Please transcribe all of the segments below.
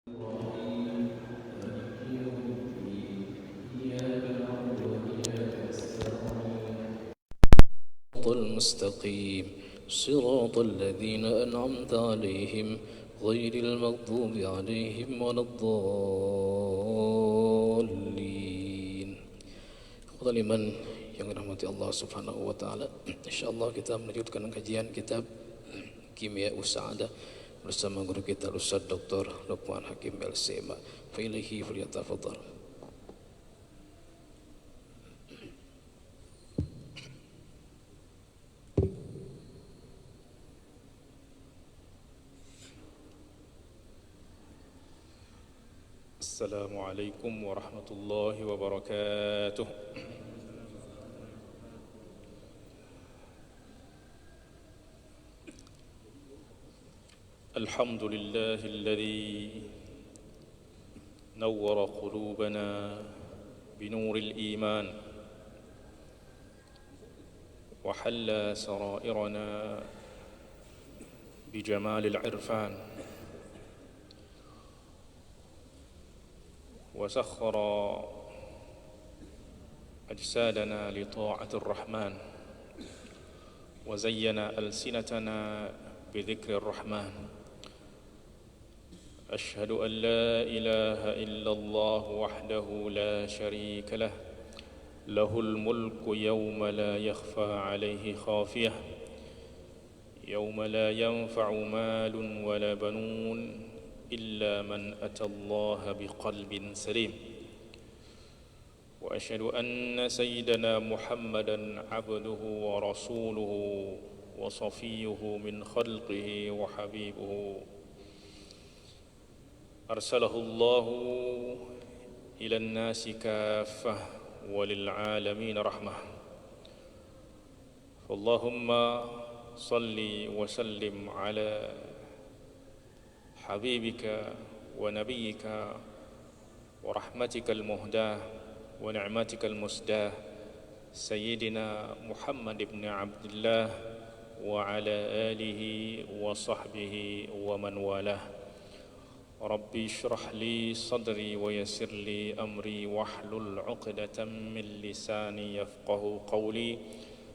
المستقيم صراط الذين أنعمت عليهم غير المغضوب عليهم ولا الضالين. Iman yang dirahmati Allah Subhanahu wa taala, insyaallah kita melanjutkan kajian kitab Kimia Sa'adah bersama guru kita Ustaz Dr. Luqman Hakim LCMA. Fa ilaihi falyatafadhal. Assalamualaikum warahmatullahi wabarakatuh. Alhamdulillahilladzi nawwara qulubana binuril iman wa halla sarairana bijamalil irfan وسخر أجسادنا لطاعة الرحمن وزين ألسنتنا بذكر الرحمن. أشهد أن لا إله إلا الله وحده لا شريك له له الملك يوم لا يخفى عليه خافية يوم لا ينفع مال ولا بنون إلا من أتى الله بقلب سليم. وأشهد أن سيدنا محمدا عبده ورسوله وصفيه من خلقه وحبيبه أرسله الله إلى الناس كافة وللعالمين رحمة. فاللهم صل وسلم على حبيبك ونبيك ورحمتك المهداة ونعمتك المسداة سيدنا محمد بن عبد الله وعلى آله وصحبه ومن والاه. ربي اشرح لي صدري ويسر لي أمري واحلل عقدة من لساني يفقه قولي.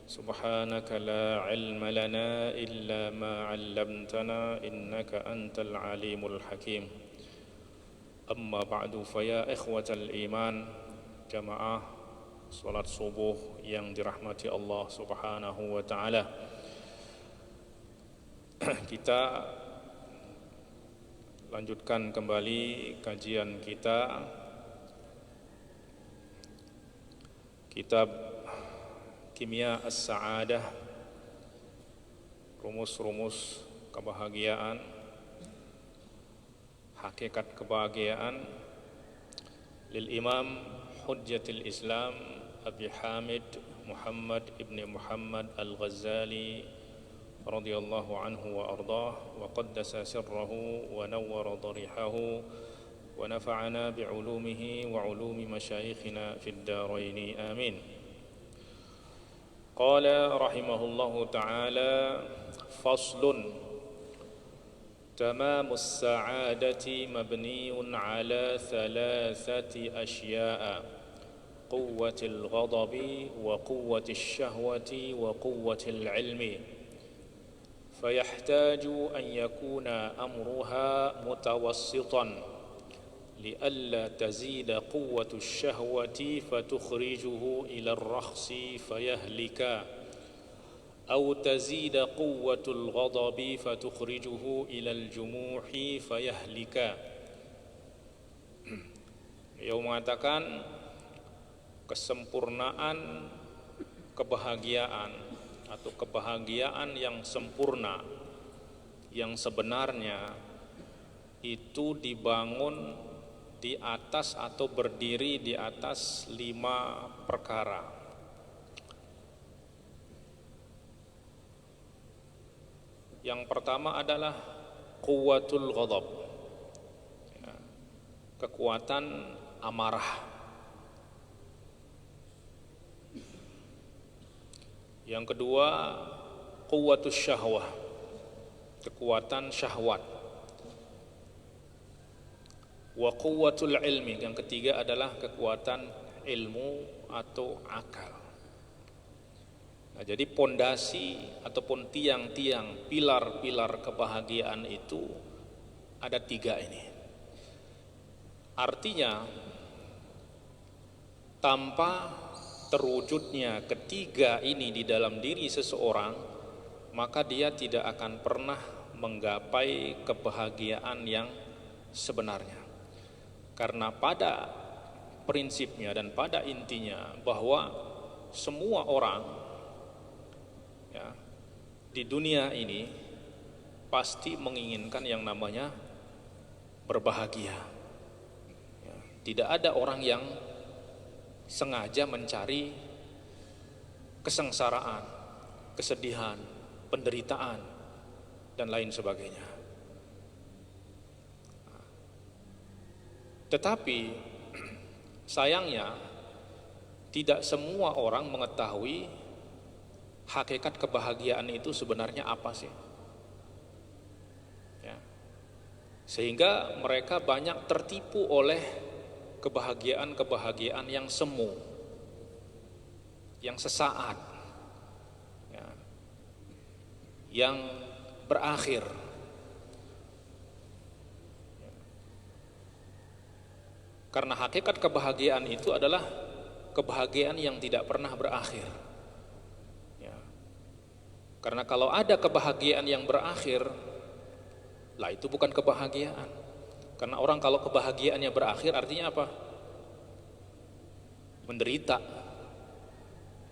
سبحانك لا علم لنا إلا ما علمتنا إنك أنت العليم الحكيم. أما بعد فيا إخوة الإيمان جماعة salat subuh yang dirahmati Allah Subhanahu wa taala. Kita lanjutkan kembali kajian kita kitab Kimia As-Sa'adah, rumus-rumus kebahagiaan, hakikat kebahagiaan, lil Imam Hujjatul Islam Abi Hamid Muhammad ibn Muhammad Al-Ghazali radhiyallahu anhu wa ardah wa qaddasa sirrahu wa nawwara darihahu wa nafa'ana bi'ulumihi wa ulumi masyayikhina fid daraini amin. قال رحمه الله تعالى فصل تمام السعادة مبني على ثلاثة أشياء قوة الغضب وقوة الشهوة وقوة العلم فيحتاج أن يكون أمرها متوسطا لئلا تزيد قوة الشهوة فتخرجه إلى الرخص فيهلك أو تزيد قوة الغضب فتخرجه إلى الجموح فيهلك. Beliau mengatakan kesempurnaan kebahagiaan atau kebahagiaan yang sempurna yang sebenarnya itu dibangun di atas atau berdiri di atas 5 perkara. Yang pertama adalah quwwatul ghadab, kekuatan amarah. Yang kedua quwwatus syahwah, kekuatan syahwat. Wa quwwatul ilmi, yang ketiga adalah kekuatan ilmu atau akal. Nah, jadi pondasi ataupun tiang-tiang, pilar-pilar kebahagiaan itu ada 3 ini. Artinya tanpa terwujudnya ketiga ini di dalam diri seseorang, maka dia tidak akan pernah menggapai kebahagiaan yang sebenarnya. Karena pada prinsipnya dan pada intinya bahwa semua orang ya, di dunia ini pasti menginginkan yang namanya berbahagia. Ya, tidak ada orang yang sengaja mencari kesengsaraan, kesedihan, penderitaan, dan lain sebagainya. Tetapi sayangnya tidak semua orang mengetahui hakikat kebahagiaan itu sebenarnya apa sih. Ya. Sehingga mereka banyak tertipu oleh kebahagiaan-kebahagiaan yang semu, yang sesaat, ya, yang berakhir. Karena hakikat kebahagiaan itu adalah kebahagiaan yang tidak pernah berakhir. Ya. Karena kalau ada kebahagiaan yang berakhir, lah itu bukan kebahagiaan. Karena orang kalau kebahagiaannya berakhir artinya apa? Menderita.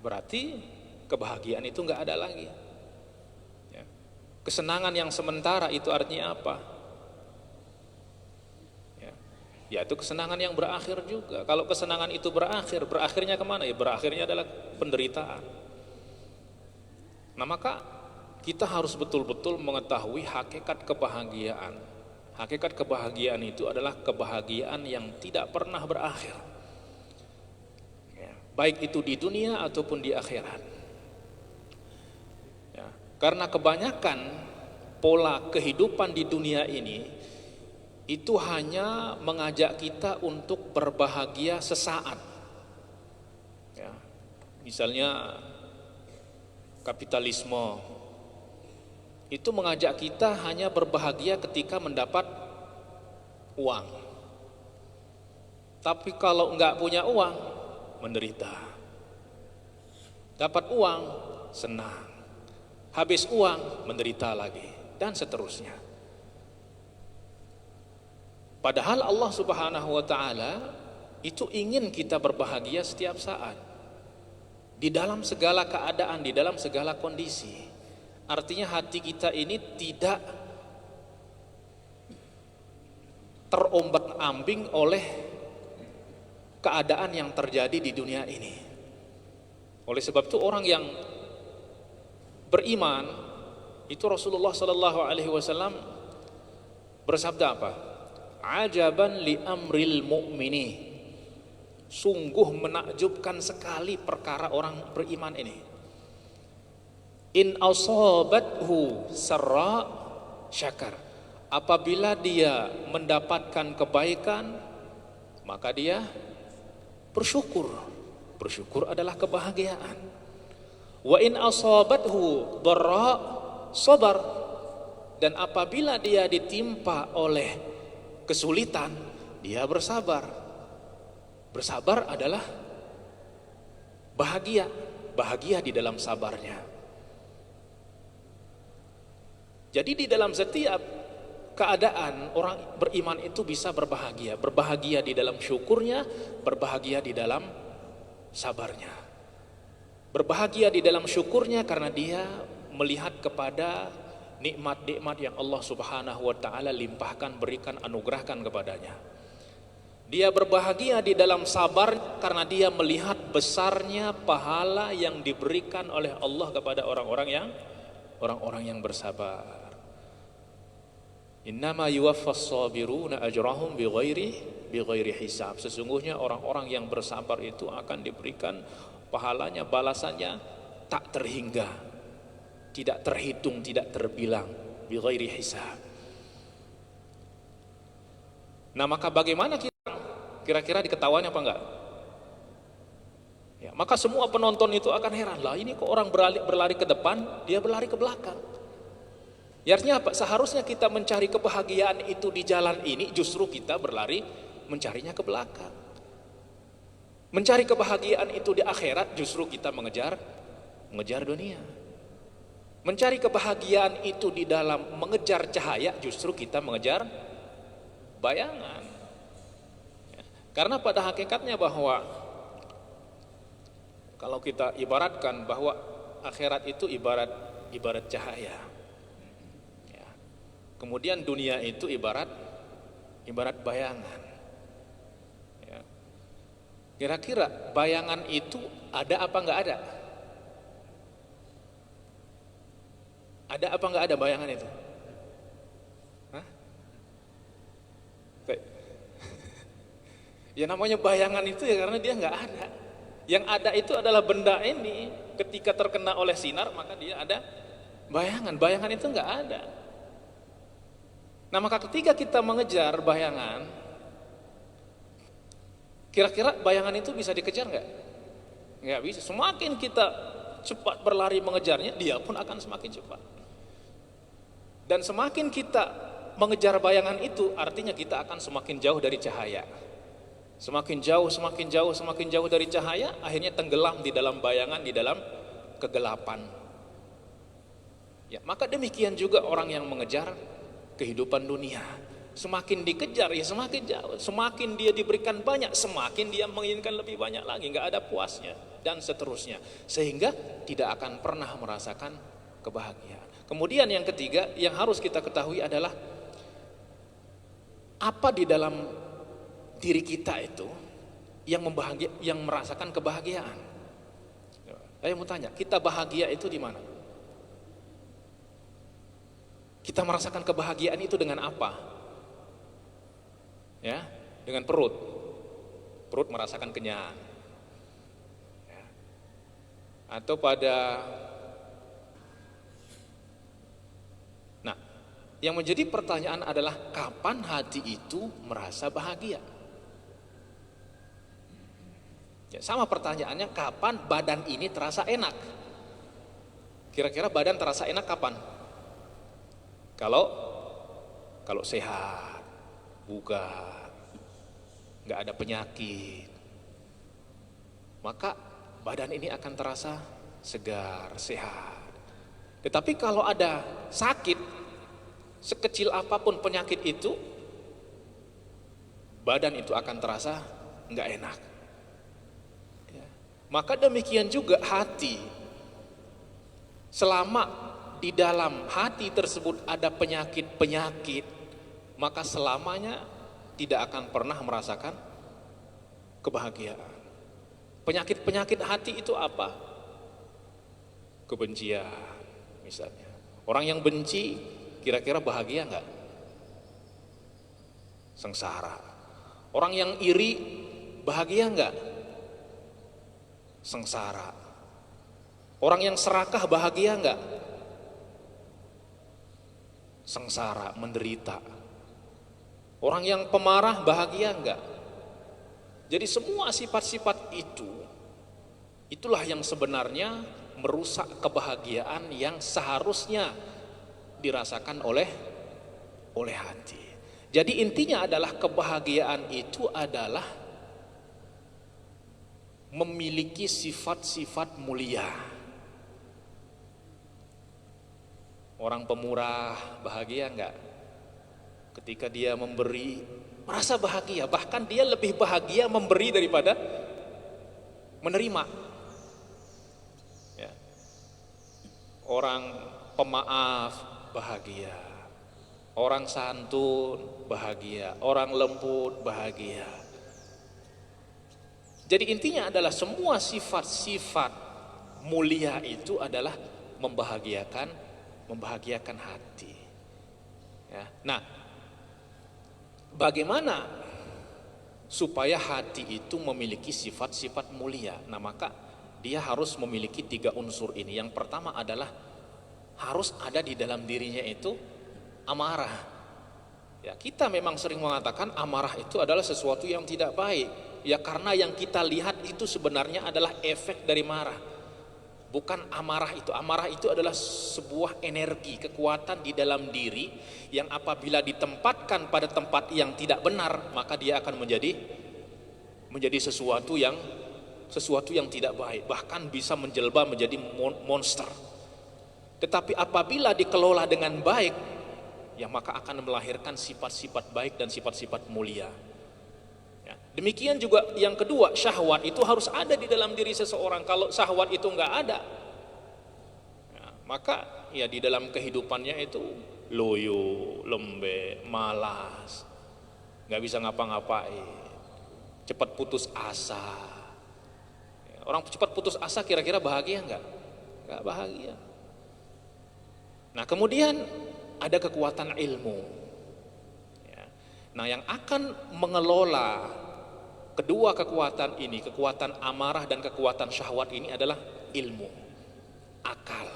Berarti kebahagiaan itu nggak ada lagi. Ya. Kesenangan yang sementara itu artinya apa? Yaitu kesenangan yang berakhir juga. Kalau kesenangan itu berakhir, berakhirnya kemana? Ya berakhirnya adalah penderitaan. Nah maka kita harus betul-betul mengetahui hakikat kebahagiaan. Hakikat kebahagiaan itu adalah kebahagiaan yang tidak pernah berakhir, ya, baik itu di dunia ataupun di akhirat. Ya, karena kebanyakan pola kehidupan di dunia ini itu hanya mengajak kita untuk berbahagia sesaat. Ya, misalnya kapitalisme itu mengajak kita hanya berbahagia ketika mendapat uang. Tapi kalau enggak punya uang, menderita. Dapat uang, senang. Habis uang, menderita lagi, dan seterusnya. Padahal Allah Subhanahu wa taala itu ingin kita berbahagia setiap saat. Di dalam segala keadaan, di dalam segala kondisi. Artinya hati kita ini tidak terombang-ambing oleh keadaan yang terjadi di dunia ini. Oleh sebab itu orang yang beriman itu Rasulullah sallallahu alaihi wasallam bersabda apa? Ajaban li amril mu'mini. Sungguh menakjubkan sekali perkara orang beriman ini. In asabathu sarra syakar. Apabila dia mendapatkan kebaikan, maka dia bersyukur. Bersyukur adalah kebahagiaan. Wa in asabathu dharra sabar. Dan apabila dia ditimpa oleh kesulitan, dia bersabar. Bersabar adalah bahagia, bahagia di dalam sabarnya. Jadi di dalam setiap keadaan orang beriman itu bisa berbahagia, berbahagia di dalam syukurnya, berbahagia di dalam sabarnya. Berbahagia di dalam syukurnya karena dia melihat kepada nikmat-nikmat yang Allah Subhanahu wa taala limpahkan, berikan, anugerahkan kepadanya. Dia berbahagia di dalam sabar karena dia melihat besarnya pahala yang diberikan oleh Allah kepada orang-orang yang bersabar. Innama yuwaffas sabiruna ajrahum bighairi hisab. Sesungguhnya orang-orang yang bersabar itu akan diberikan pahalanya, balasannya tak terhingga, tidak terhitung, tidak terbilang, bighairi hisab. Nah, maka bagaimana kita kira-kira diketahuan apa enggak? Ya, maka semua penonton itu akan heran, lah ini kok orang berlari ke depan, dia berlari ke belakang. Ya, artinya apa? Seharusnya kita mencari kebahagiaan itu di jalan ini, justru kita berlari mencarinya ke belakang. Mencari kebahagiaan itu di akhirat, justru kita mengejar dunia. Mencari kebahagiaan itu di dalam mengejar cahaya, justru kita mengejar bayangan. Karena pada hakikatnya bahwa kalau kita ibaratkan bahwa akhirat itu ibarat cahaya. Ya. Kemudian dunia itu ibarat bayangan. Ya. Kira-kira bayangan itu ada apa enggak ada? Ada apa enggak ada bayangan itu? Hah? Ya namanya bayangan itu ya karena dia enggak ada. Yang ada itu adalah benda ini, ketika terkena oleh sinar maka dia ada bayangan. Bayangan itu enggak ada. Nah, maka ketika kita mengejar bayangan, kira-kira bayangan itu bisa dikejar enggak? Enggak bisa. Semakin kita cepat berlari mengejarnya, dia pun akan semakin cepat. Dan semakin kita mengejar bayangan itu, artinya kita akan semakin jauh dari cahaya. Semakin jauh dari cahaya, akhirnya tenggelam di dalam bayangan, di dalam kegelapan. Ya, maka demikian juga orang yang mengejar kehidupan dunia. Semakin dikejar ya semakin jauh, semakin dia diberikan banyak, semakin dia menginginkan lebih banyak lagi, nggak ada puasnya dan seterusnya, sehingga tidak akan pernah merasakan kebahagiaan. Kemudian yang ketiga yang harus kita ketahui adalah apa di dalam diri kita itu yang merasakan kebahagiaan. Saya mau tanya, kita bahagia itu di mana? Kita merasakan kebahagiaan itu dengan apa? Ya, dengan perut. Perut merasakan kenyang. Ya. Atau pada yang menjadi pertanyaan adalah kapan hati itu merasa bahagia? Ya, sama pertanyaannya, kapan badan ini terasa enak? Kira-kira badan terasa enak kapan? Kalau sehat, bugar, nggak ada penyakit, maka badan ini akan terasa segar, sehat. Tetapi kalau ada sakit, sekecil apapun penyakit itu, badan itu akan terasa nggak enak. Ya. Maka demikian juga hati. Selama di dalam hati tersebut ada penyakit-penyakit, maka selamanya tidak akan pernah merasakan kebahagiaan. Penyakit-penyakit hati itu apa? Kebencian misalnya. Orang yang benci kira-kira bahagia enggak? Sengsara. Orang yang iri bahagia enggak? Sengsara. Orang yang serakah bahagia enggak? Sengsara, menderita. Orang yang pemarah bahagia enggak? Jadi semua sifat-sifat itu, itulah yang sebenarnya merusak kebahagiaan yang seharusnya dirasakan oleh hati. Jadi intinya adalah kebahagiaan itu adalah memiliki sifat-sifat mulia. Orang pemurah bahagia enggak? Ketika dia memberi, merasa bahagia. Bahkan dia lebih bahagia memberi daripada menerima. Ya. Orang pemaaf bahagia, orang santun bahagia, orang lembut bahagia. Jadi intinya adalah semua sifat-sifat mulia itu adalah membahagiakan hati. Ya. Nah, bagaimana supaya hati itu memiliki sifat-sifat mulia? Nah, maka dia harus memiliki 3 unsur ini. Yang pertama adalah harus ada di dalam dirinya itu amarah. Ya, kita memang sering mengatakan amarah itu adalah sesuatu yang tidak baik. Ya karena yang kita lihat itu sebenarnya adalah efek dari marah. Bukan amarah itu. Amarah itu adalah sebuah energi, kekuatan di dalam diri yang apabila ditempatkan pada tempat yang tidak benar, maka dia akan menjadi sesuatu yang tidak baik, bahkan bisa menjelma menjadi monster. Tetapi apabila dikelola dengan baik, ya maka akan melahirkan sifat-sifat baik dan sifat-sifat mulia. Ya, demikian juga yang kedua, syahwat itu harus ada di dalam diri seseorang. Kalau syahwat itu nggak ada, ya, maka ya di dalam kehidupannya itu loyo, lembek, malas, nggak bisa ngapa-ngapain, cepat putus asa. Ya, orang cepat putus asa kira-kira bahagia nggak? Nggak bahagia. Nah kemudian ada kekuatan ilmu. Ya. Nah yang akan mengelola kedua kekuatan ini, kekuatan amarah dan kekuatan syahwat ini adalah ilmu, akal.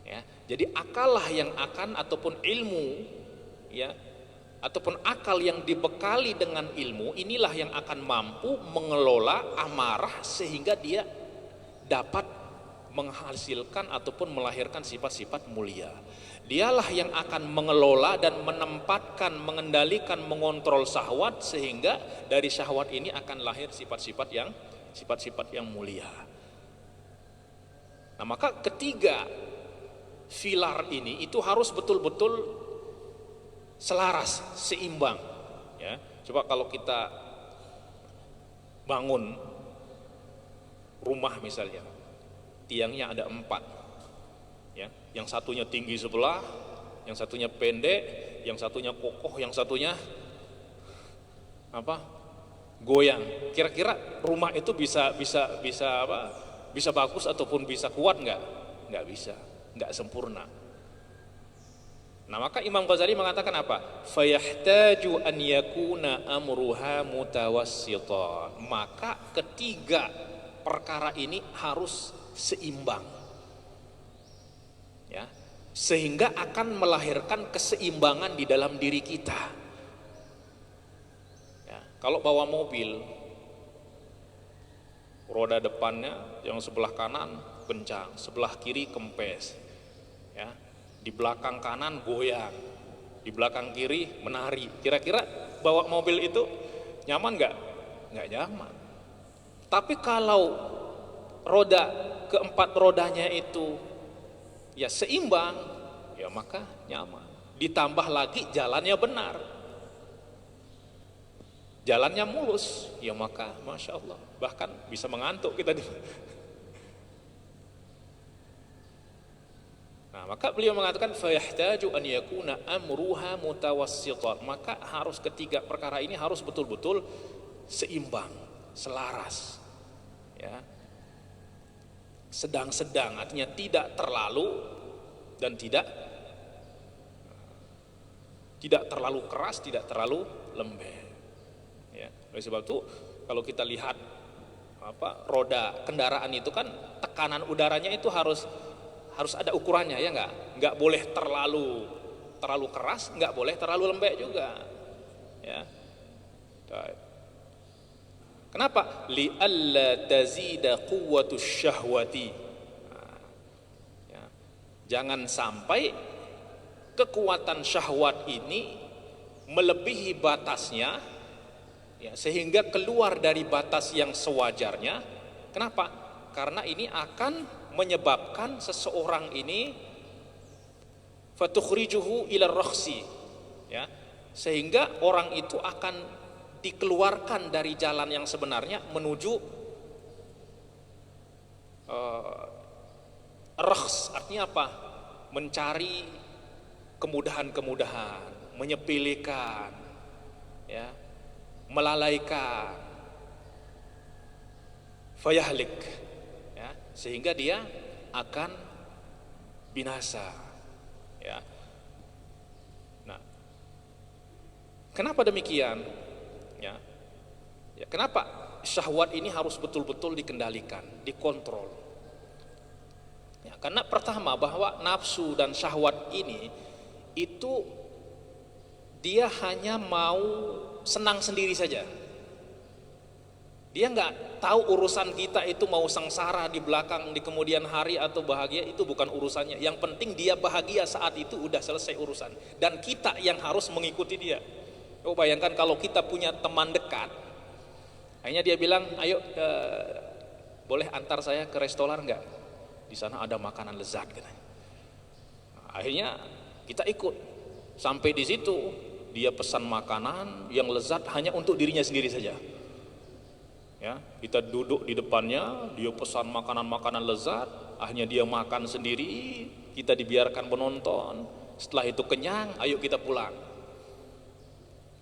Ya. Jadi akal lah yang akan, ataupun ilmu, ya, ataupun akal yang dibekali dengan ilmu, inilah yang akan mampu mengelola amarah sehingga dia dapat menghasilkan ataupun melahirkan sifat-sifat mulia. Dialah yang akan mengelola dan menempatkan, mengendalikan, mengontrol syahwat sehingga dari syahwat ini akan lahir sifat-sifat yang mulia. Nah, maka ketiga pilar ini itu harus betul-betul selaras, seimbang. Ya, coba kalau kita bangun rumah misalnya, tiangnya ada 4, ya, yang satunya tinggi sebelah, yang satunya pendek, yang satunya kokoh, yang satunya goyang. Kira-kira rumah itu bisa bagus ataupun bisa kuat nggak? Nggak bisa, nggak sempurna. Nah maka Imam Ghazali mengatakan apa? Fayahtaju an yakuna amruha mutawassitan. Maka ketiga perkara ini harus seimbang, ya, sehingga akan melahirkan keseimbangan di dalam diri kita. Ya, kalau bawa mobil, roda depannya yang sebelah kanan kencang, sebelah kiri kempes, ya, di belakang kanan goyang, di belakang kiri menari. Kira-kira bawa mobil itu nyaman nggak? Nggak nyaman. Tapi kalau keempat rodanya itu ya seimbang, ya maka nyaman. Ditambah lagi jalannya benar, jalannya mulus, ya maka Masya Allah, bahkan bisa mengantuk kita. Nah maka beliau mengatakan fayahtaju an yakuna amruha mutawassitan. Maka harus ketiga perkara ini harus betul-betul seimbang, selaras, ya, sedang-sedang, artinya tidak terlalu dan tidak terlalu keras, tidak terlalu lembek. Ya, oleh sebab itu kalau kita lihat roda kendaraan itu kan tekanan udaranya itu harus ada ukurannya, ya nggak boleh terlalu keras, nggak boleh terlalu lembek juga. Ya. Kenapa? Li'alla tazida quwwatus syahwati. Ya. Jangan sampai kekuatan syahwat ini melebihi batasnya, ya, sehingga keluar dari batas yang sewajarnya. Kenapa? Karena ini akan menyebabkan seseorang ini fatukhrijuhu ila rakhsi, ya, sehingga orang itu akan dikeluarkan dari jalan yang sebenarnya menuju rakhs. Artinya apa? Mencari kemudahan-kemudahan, menyepelekan, ya, melalaikan, fayahlik, ya, sehingga dia akan binasa. Ya. Nah, kenapa demikian? Ya, kenapa syahwat ini harus betul-betul dikendalikan, dikontrol? Ya, karena pertama bahwa nafsu dan syahwat ini itu dia hanya mau senang sendiri saja. Dia nggak tahu urusan kita itu mau sengsara di belakang, di kemudian hari atau bahagia, itu bukan urusannya. Yang penting dia bahagia saat itu, udah selesai urusan. Dan kita yang harus mengikuti dia. Oh, bayangkan kalau kita punya teman dekat, akhirnya dia bilang, ayo boleh antar saya ke restoran nggak? Di sana ada makanan lezat. Nah, akhirnya kita ikut. Sampai di situ dia pesan makanan yang lezat hanya untuk dirinya sendiri saja. Ya, kita duduk di depannya, dia pesan makanan-makanan lezat, akhirnya dia makan sendiri, kita dibiarkan menonton. Setelah itu kenyang, ayo kita pulang.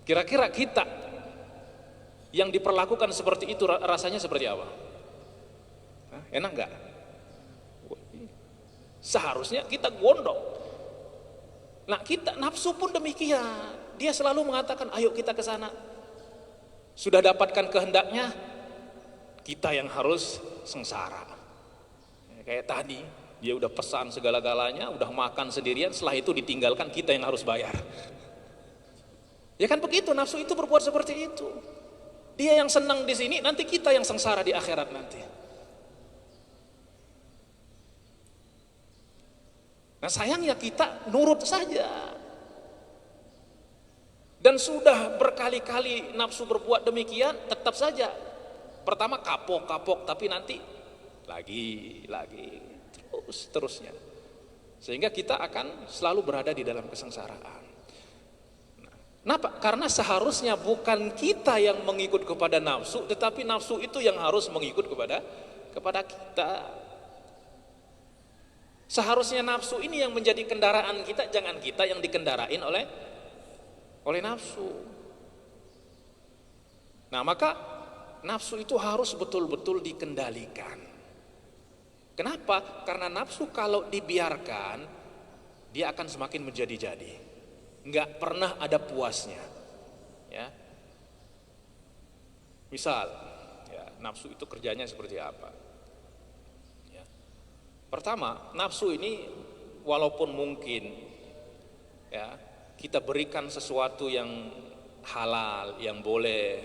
Kira-kira kita yang diperlakukan seperti itu rasanya seperti apa? Hah, enak nggak? Seharusnya kita gondok. Nah, kita nafsu pun demikian. Dia selalu mengatakan, ayo kita ke sana. Sudah dapatkan kehendaknya, kita yang harus sengsara. Kayak tadi, dia udah pesan segala-galanya, udah makan sendirian, setelah itu ditinggalkan, kita yang harus bayar. Ya kan begitu, nafsu itu berbuat seperti itu. Dia yang senang di sini, nanti kita yang sengsara di akhirat nanti. Nah, sayangnya kita nurut saja. Dan sudah berkali-kali nafsu berbuat demikian, tetap saja pertama kapok, tapi nanti lagi, terusnya. Sehingga kita akan selalu berada di dalam kesengsaraan. Kenapa? Karena seharusnya bukan kita yang mengikut kepada nafsu, tetapi nafsu itu yang harus mengikut kepada kita. Seharusnya nafsu ini yang menjadi kendaraan kita, jangan kita yang dikendarain oleh nafsu. Nah, maka nafsu itu harus betul-betul dikendalikan. Kenapa? Karena nafsu kalau dibiarkan, dia akan semakin menjadi-jadi. Nggak pernah ada puasnya. Ya. Misal, ya, nafsu itu kerjanya seperti apa? Ya. Pertama, nafsu ini walaupun mungkin ya, kita berikan sesuatu yang halal, yang boleh,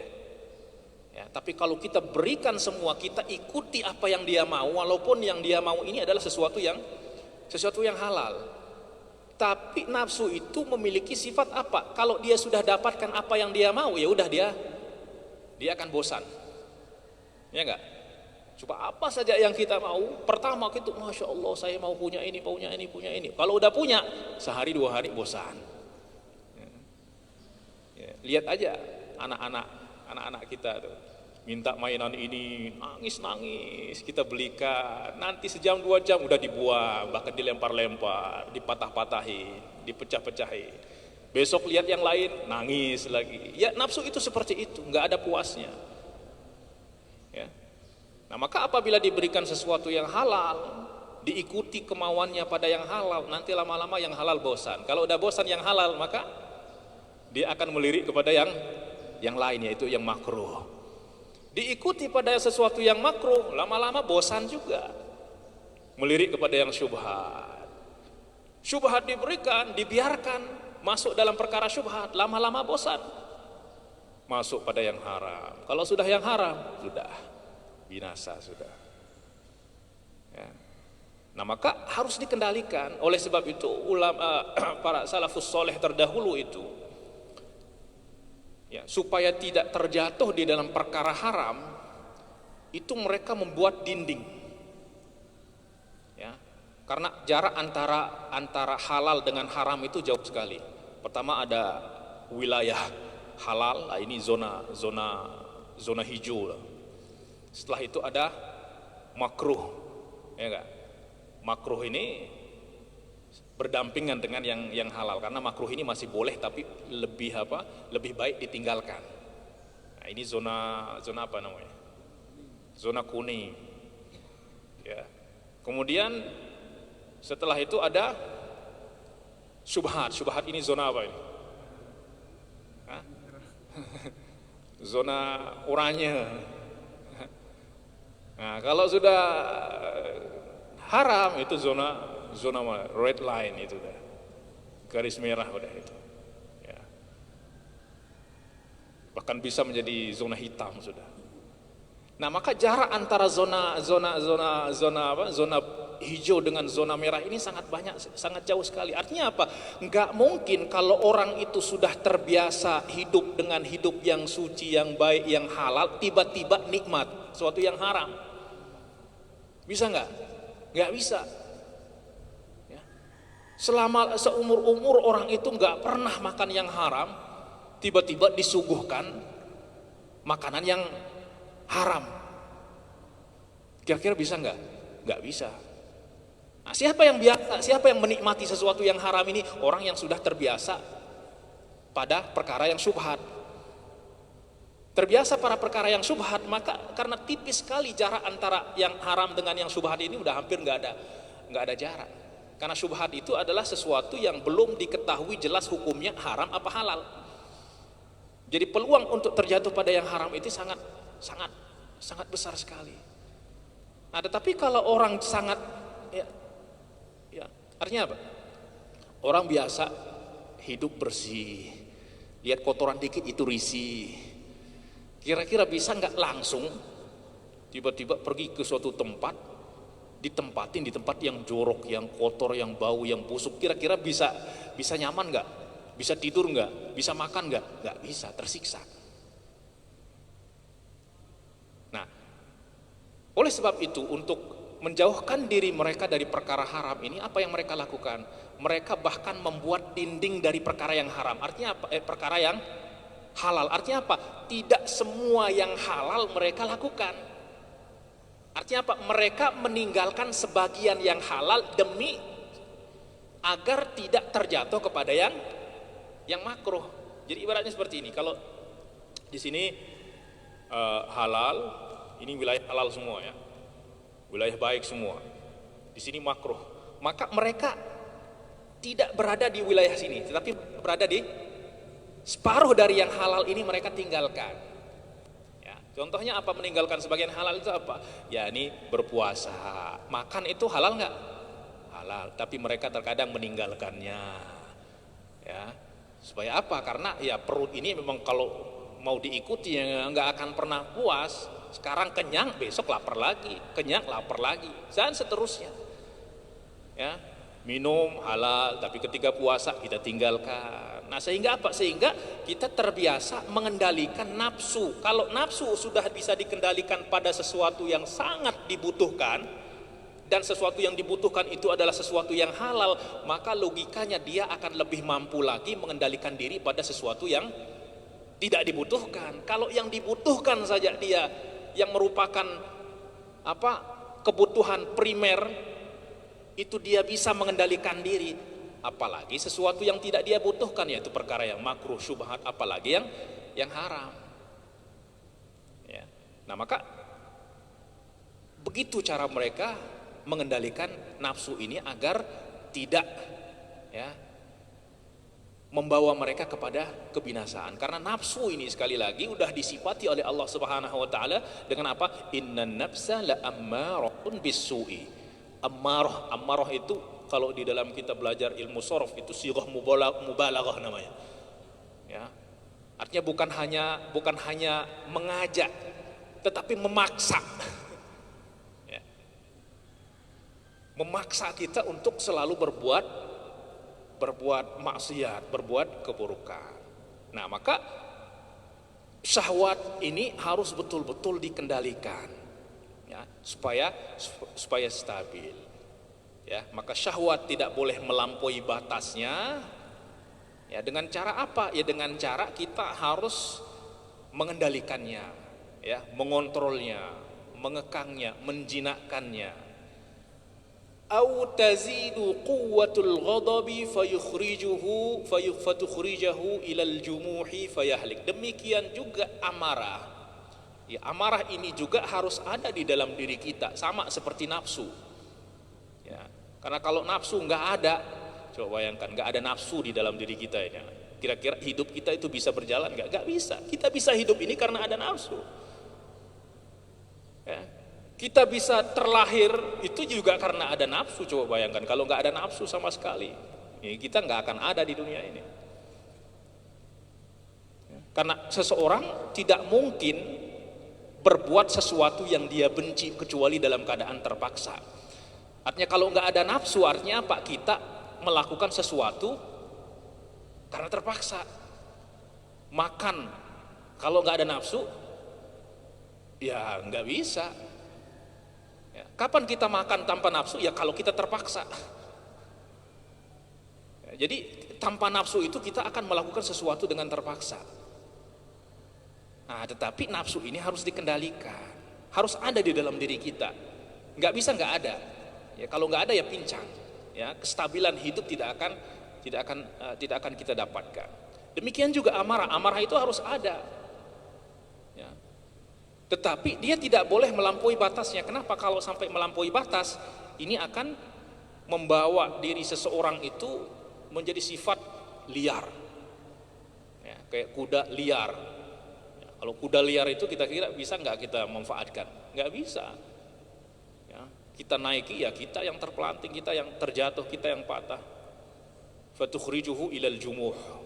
ya, tapi kalau kita berikan semua, kita ikuti apa yang dia mau, walaupun yang dia mau ini adalah sesuatu yang halal. Tapi nafsu itu memiliki sifat apa? Kalau dia sudah dapatkan apa yang dia mau, ya udah dia akan bosan. Ya enggak? Coba apa saja yang kita mau, pertama itu, Masya Allah saya mau punya ini. Kalau udah punya, sehari 2 hari bosan. Ya, lihat aja anak-anak kita tuh, minta mainan ini, nangis, kita belikan, nanti sejam 2 jam udah dibuang, bahkan dilempar-lempar, dipatah-patahin, dipecah-pecahin. Besok lihat yang lain, nangis lagi. Ya, nafsu itu seperti itu, nggak ada puasnya. Ya. Nah, maka apabila diberikan sesuatu yang halal, diikuti kemauannya pada yang halal, nanti lama-lama yang halal bosan. Kalau udah bosan yang halal, maka dia akan melirik kepada yang lain, yaitu yang makruh. Diikuti pada sesuatu yang makruh, lama-lama bosan juga. Melirik kepada yang syubhat. Syubhat diberikan, dibiarkan, masuk dalam perkara syubhat, lama-lama bosan. Masuk pada yang haram. Kalau sudah yang haram, sudah binasa sudah. Ya. Nah, maka harus dikendalikan. Oleh sebab itu ulama para salafus soleh terdahulu itu, ya, supaya tidak terjatuh di dalam perkara haram, itu mereka membuat dinding. Ya, karena jarak antara halal dengan haram itu jauh sekali. Pertama ada wilayah halal, ini zona hijau. Setelah itu ada makruh, ya enggak? Makruh ini berdampingan dengan yang halal, karena makruh ini masih boleh tapi lebih baik ditinggalkan. Nah, ini zona apa namanya? Zona kuning. Ya. Kemudian setelah itu ada syubhat. Syubhat ini zona apa ini? Hah? Zona oranye. Nah, kalau sudah haram itu zona red line itu dah. Garis merah udah itu. Ya. bahkan bisa menjadi zona hitam sudah. Nah, maka jarak antara zona hijau dengan zona merah ini sangat banyak, sangat jauh sekali. Artinya apa? Enggak mungkin kalau orang itu sudah terbiasa hidup dengan hidup yang suci, yang baik, yang halal, tiba-tiba nikmat sesuatu yang haram. Bisa enggak? Enggak bisa. Ya. Selama seumur-umur orang itu enggak pernah makan yang haram, tiba-tiba disuguhkan makanan yang haram. Kira-kira bisa enggak? Enggak bisa. Nah, siapa yang menikmati sesuatu yang haram ini? Orang yang sudah terbiasa pada perkara yang syubhat. Terbiasa pada perkara yang syubhat, maka karena tipis sekali jarak antara yang haram dengan yang syubhat ini udah hampir enggak ada jarak. Karena syubhat itu adalah sesuatu yang belum diketahui jelas hukumnya haram apa halal. Jadi peluang untuk terjatuh pada yang haram itu sangat besar sekali. Nah, tetapi kalau orang sangat artinya apa? Orang biasa hidup bersih, lihat kotoran dikit itu risih. Kira-kira bisa nggak langsung tiba-tiba pergi ke suatu tempat, ditempatin di tempat yang jorok, yang kotor, yang bau, yang busuk? Kira-kira bisa nyaman nggak? Bisa tidur nggak? Bisa makan nggak? Nggak bisa, tersiksa. Nah, oleh sebab itu untuk menjauhkan diri mereka dari perkara haram ini, apa yang mereka lakukan? Mereka bahkan membuat dinding dari perkara yang haram. Artinya apa? Perkara yang halal. Artinya apa? Tidak semua yang halal mereka lakukan. Artinya apa? Mereka meninggalkan sebagian yang halal demi agar tidak terjatuh kepada yang makruh. Jadi ibaratnya seperti ini. Kalau di sini halal, ini wilayah halal semua ya, wilayah baik semua. Di sini makruh, maka mereka tidak berada di wilayah sini, tetapi berada di separuh dari yang halal ini mereka tinggalkan. Ya, contohnya apa? Meninggalkan sebagian halal itu apa? Ya, ini berpuasa, makan itu halal nggak? Halal, tapi mereka terkadang meninggalkannya. Ya, supaya apa? Karena ya perut ini memang kalau mau diikuti ya nggak akan pernah puas. Sekarang kenyang, besok lapar lagi, kenyang, lapar lagi, dan seterusnya. Ya, minum halal, tapi ketika puasa kita tinggalkan. Nah, sehingga apa? Sehingga kita terbiasa mengendalikan nafsu. Kalau nafsu sudah bisa dikendalikan pada sesuatu yang sangat dibutuhkan, dan sesuatu yang dibutuhkan itu adalah sesuatu yang halal, maka logikanya dia akan lebih mampu lagi mengendalikan diri pada sesuatu yang tidak dibutuhkan. Kalau yang dibutuhkan saja dia yang merupakan kebutuhan primer itu dia bisa mengendalikan diri, apalagi sesuatu yang tidak dia butuhkan, yaitu perkara yang makruh, syubhat, apalagi yang haram. Ya. Nah, maka begitu cara mereka mengendalikan nafsu ini agar tidak membawa mereka kepada kebinasaan. Karena nafsu ini sekali lagi udah disifati oleh Allah Subhanahu wa taala dengan apa? Innan nafsa la ammaratun bis-su'i. Ammarah itu kalau di dalam kita belajar ilmu sharaf itu sighah mubalaghah namanya. Ya. Artinya bukan hanya mengajak tetapi memaksa. Ya. Memaksa kita untuk selalu berbuat maksiat, berbuat keburukan. Nah, maka syahwat ini harus betul-betul dikendalikan, ya, supaya stabil. Ya, maka syahwat tidak boleh melampaui batasnya. Ya, dengan cara apa? Ya, dengan cara kita harus mengendalikannya, ya, mengontrolnya, mengekangnya, menjinakkannya. Au tazidu quwwatul ghadabi fatukhrijahu ilal jumuhi fayahlik. Demikian juga amarah. Ya, amarah ini juga harus ada di dalam diri kita, sama seperti nafsu. Ya, karena kalau nafsu nggak ada, coba bayangkan nggak ada nafsu di dalam diri kita ini. Kira-kira hidup kita itu bisa berjalan nggak? Nggak bisa. Kita bisa hidup ini karena ada nafsu. Ya. Kita bisa terlahir itu juga karena ada nafsu. Coba bayangkan kalau nggak ada nafsu sama sekali, ya kita nggak akan ada di dunia ini. Karena seseorang tidak mungkin berbuat sesuatu yang dia benci kecuali dalam keadaan terpaksa. Artinya kalau nggak ada nafsu, artinya apa? Kita melakukan sesuatu karena terpaksa. Makan, kalau nggak ada nafsu, ya nggak bisa. Ya, kapan kita makan tanpa nafsu? Ya kalau kita terpaksa. Ya, jadi tanpa nafsu itu kita akan melakukan sesuatu dengan terpaksa. Nah, tetapi nafsu ini harus dikendalikan, harus ada di dalam diri kita. Nggak bisa nggak ada. Ya kalau nggak ada ya pincang. Ya kestabilan hidup tidak akan kita dapatkan. Demikian juga amarah. Amarah itu harus ada. Ya. Tetapi dia tidak boleh melampaui batasnya. Kenapa? Kalau sampai melampaui batas, ini akan membawa diri seseorang itu menjadi sifat liar. Ya, kayak kuda liar. Ya, kalau kuda liar itu kita kira bisa nggak kita manfaatkan? Nggak bisa. Ya, kita naiki ya kita yang terpelanting, kita yang terjatuh, kita yang patah. Fatukhrijuhu ilal jumuh.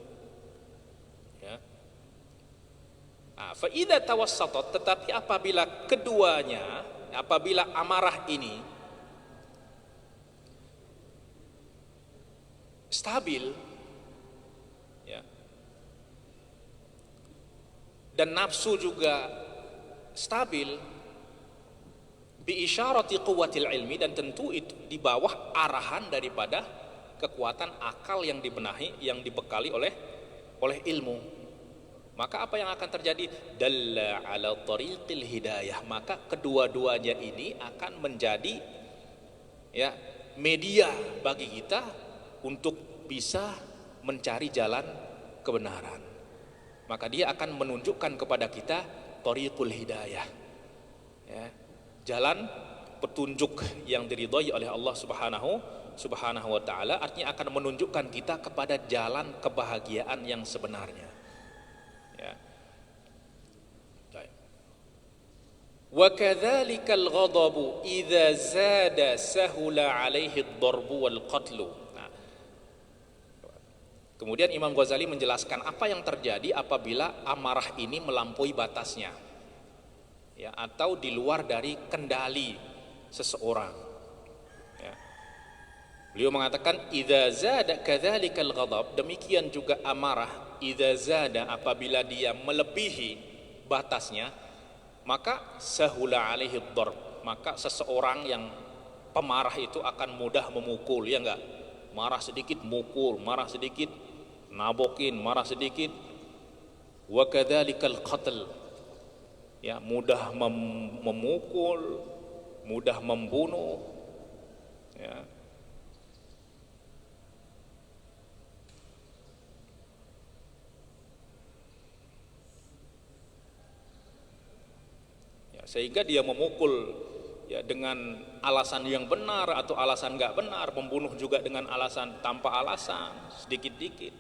Fa'idha tawassatot, tetapi apabila keduanya, apabila amarah ini stabil, ya, dan nafsu juga stabil, bi isyarati quwwatil ilmi, dan tentu itu di bawah arahan daripada kekuatan akal yang dibenahi, yang dibekali oleh ilmu. Maka apa yang akan terjadi? Dalla ala tariqil hidayah. Maka kedua-duanya ini akan menjadi ya media bagi kita untuk bisa mencari jalan kebenaran. Maka dia akan menunjukkan kepada kita tariqul hidayah. Ya, jalan petunjuk yang diridhai oleh Allah Subhanahu wa taala, artinya akan menunjukkan kita kepada jalan kebahagiaan yang sebenarnya. Ya. Wa kadzalikal ghadabu idza zada sahula alaihi ad-darbu wal qatlu. Nah, kemudian Imam Ghazali menjelaskan apa yang terjadi apabila amarah ini melampaui batasnya, ya, atau di luar dari kendali seseorang. Ya. Beliau mengatakan idza zada kadzalikal ghadab, demikian juga amarah idza zada, apabila dia melebihi batasnya, maka sahula alaihi darb, maka seseorang yang pemarah itu akan mudah memukul, ya enggak? Marah sedikit mukul, marah sedikit nabokin, marah sedikit. Wa kadzalikal qatl, ya, mudah memukul, mudah membunuh, ya. Sehingga dia memukul ya dengan alasan yang benar atau alasan nggak benar, membunuh juga dengan alasan tanpa alasan, sedikit-dikit.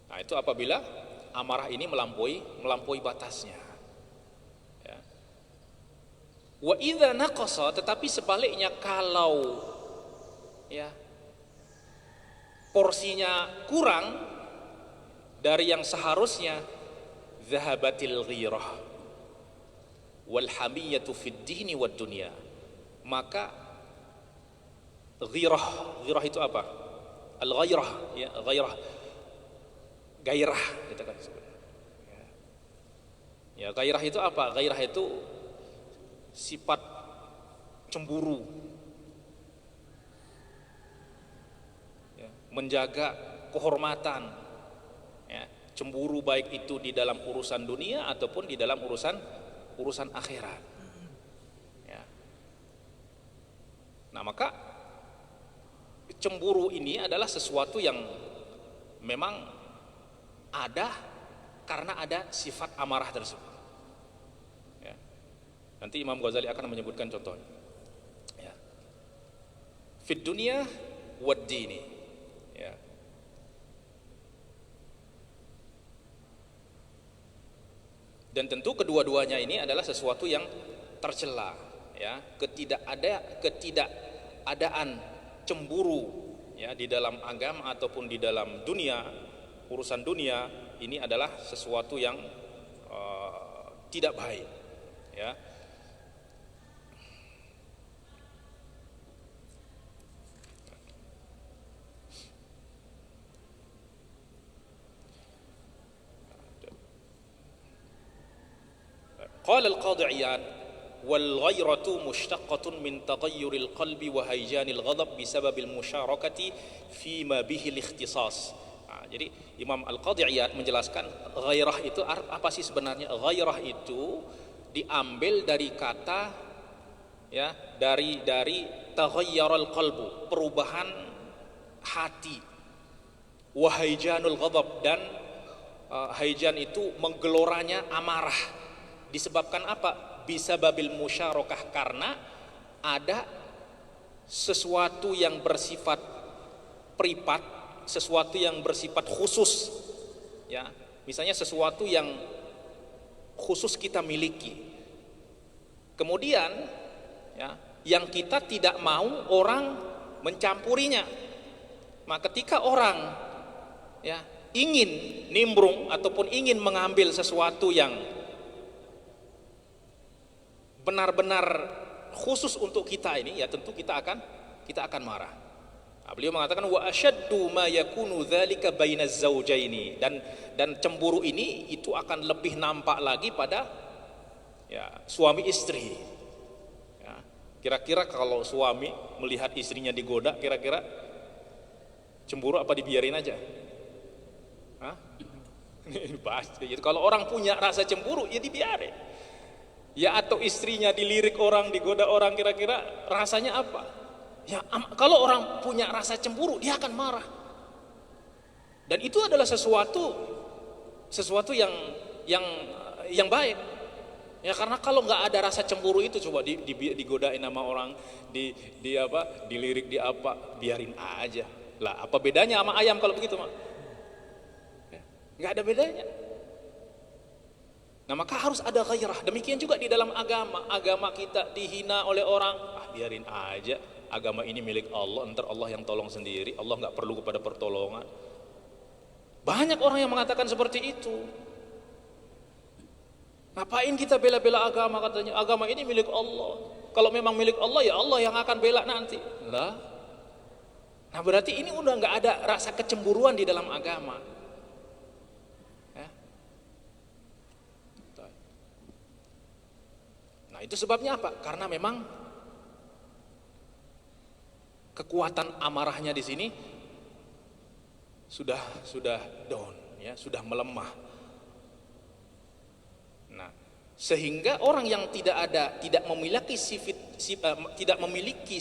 Nah, itu apabila amarah ini melampaui batasnya. Ya. Wa idza naqasa, tetapi sebaliknya kalau ya porsinya kurang dari yang seharusnya, zahabatil ghirah wal hamiyatu fid dini wad dunya, maka ghirah itu apa? Al ghairah, ya, gairah kita kan. Ya, gairah itu apa? Gairah itu sifat cemburu, ya, menjaga kehormatan. Cemburu baik itu di dalam urusan dunia ataupun di dalam urusan akhirat. Ya. Nah, maka cemburu ini adalah sesuatu yang memang ada karena ada sifat amarah tersebut. Ya. Nanti Imam Ghazali akan menyebutkan contohnya. Ya. Fid dunya wad dini. Ya. Dan tentu kedua-duanya ini adalah sesuatu yang tercela, ya. Ketidakadaan cemburu ya, di dalam agama ataupun di dalam dunia, urusan dunia, ini adalah sesuatu yang tidak baik, ya. Qala al-Qadhi Iyad wal ghairatu mushtaqatun min taghayyuril qalbi wa hayjanil ghadab bisababil musyarakati fi ma bihi al-ikhtisas. Jadi Imam Al-Qadhi Iyad menjelaskan ghairah itu apa sih sebenarnya? Ghairah itu diambil dari kata, ya, dari taghayyural qalbu, perubahan hati, wa hayjanul ghadab, dan hayjan itu menggeloranya amarah. Disebabkan apa? Bisa babil musyarakah, karena ada sesuatu yang bersifat privat, sesuatu yang bersifat khusus, ya. Misalnya sesuatu yang khusus kita miliki, kemudian, ya, yang kita tidak mau orang mencampurinya. Maka ketika orang, ya, ingin nimbrung ataupun ingin mengambil sesuatu yang benar-benar khusus untuk kita ini, ya tentu kita akan marah. Beliau mengatakan wa ashaddu ma yakunu dzalika bainaz zaujaini, dan cemburu ini itu akan lebih nampak lagi pada, ya, suami istri. Ya, kira-kira kalau suami melihat istrinya digoda, kira-kira cemburu apa dibiarin aja? Hah? Pasti. Jadi kalau orang punya rasa cemburu, ya dibiarin. Ya, atau istrinya dilirik orang, digoda orang, kira-kira rasanya apa? Ya, kalau orang punya rasa cemburu, dia akan marah. Dan itu adalah sesuatu yang baik. Ya, karena kalau nggak ada rasa cemburu itu, coba digodain sama orang, dilirik, biarin aja. Lah, apa bedanya sama ayam kalau begitu, Mak? Ya, nggak ada bedanya. Nah, maka harus ada ghairah. Demikian juga di dalam agama kita dihina oleh orang, biarin aja, agama ini milik Allah, ntar Allah yang tolong sendiri, Allah nggak perlu kepada pertolongan. Banyak orang yang mengatakan seperti itu. Ngapain kita bela-bela agama, katanya agama ini milik Allah, kalau memang milik Allah, ya Allah yang akan bela nanti lah. Nah, berarti ini udah nggak ada rasa kecemburuan di dalam agama. Itu sebabnya apa? Karena memang kekuatan amarahnya di sini sudah down, ya, sudah melemah. Nah, sehingga orang yang tidak memiliki